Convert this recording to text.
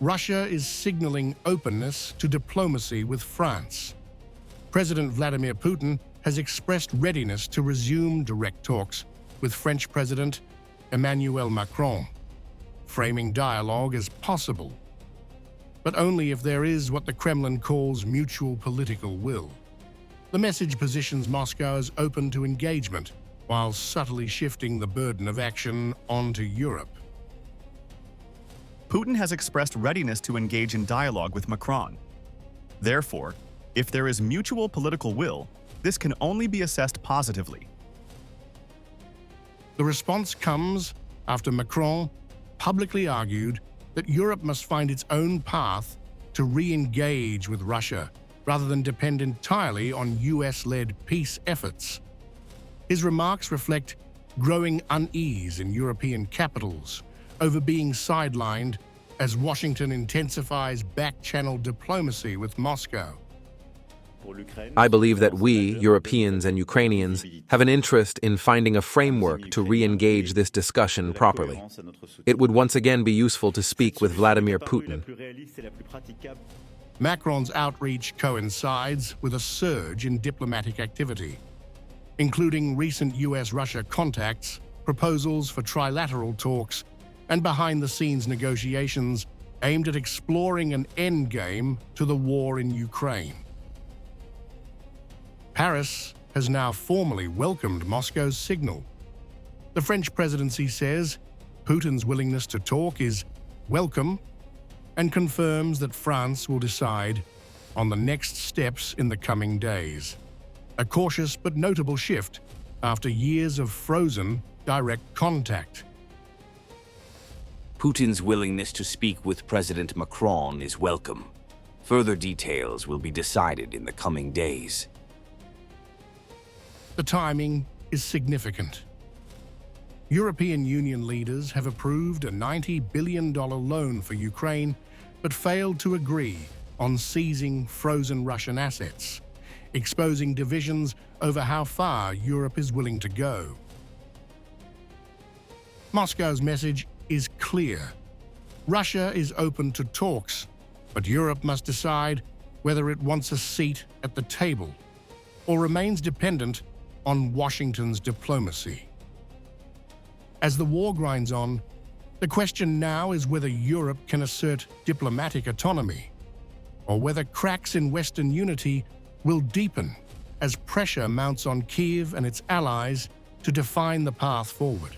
Russia is signaling openness to diplomacy with France. President Vladimir Putin has expressed readiness to resume direct talks with French President Emmanuel Macron, framing dialogue as possible, but only if there is what the Kremlin calls mutual political will. The message positions Moscow as open to engagement, while subtly shifting the burden of action onto Europe. Putin has expressed readiness to engage in dialogue with Macron. Therefore, if there is mutual political will, this can only be assessed positively. The response comes after Macron publicly argued that Europe must find its own path to re-engage with Russia, rather than depend entirely on US-led peace efforts. His remarks reflect growing unease in European capitals over being sidelined as Washington intensifies back-channel diplomacy with Moscow. I believe that we, Europeans and Ukrainians, have an interest in finding a framework to re-engage this discussion properly. It would once again be useful to speak with Vladimir Putin. Macron's outreach coincides with a surge in diplomatic activity, including recent US-Russia contacts, proposals for trilateral talks, and behind-the-scenes negotiations aimed at exploring an endgame to the war in Ukraine. Paris has now formally welcomed Moscow's signal. The French presidency says Putin's willingness to talk is welcome and confirms that France will decide on the next steps in the coming days. A cautious but notable shift after years of frozen direct contact. Putin's willingness to speak with President Macron is welcome. Further details will be decided in the coming days. The timing is significant. European Union leaders have approved a $90 billion loan for Ukraine, but failed to agree on seizing frozen Russian assets, exposing divisions over how far Europe is willing to go. Moscow's message is clear. Russia is open to talks, but Europe must decide whether it wants a seat at the table or remains dependent on Washington's diplomacy. As the war grinds on, the question now is whether Europe can assert diplomatic autonomy, or whether cracks in Western unity will deepen as pressure mounts on Kyiv and its allies to define the path forward.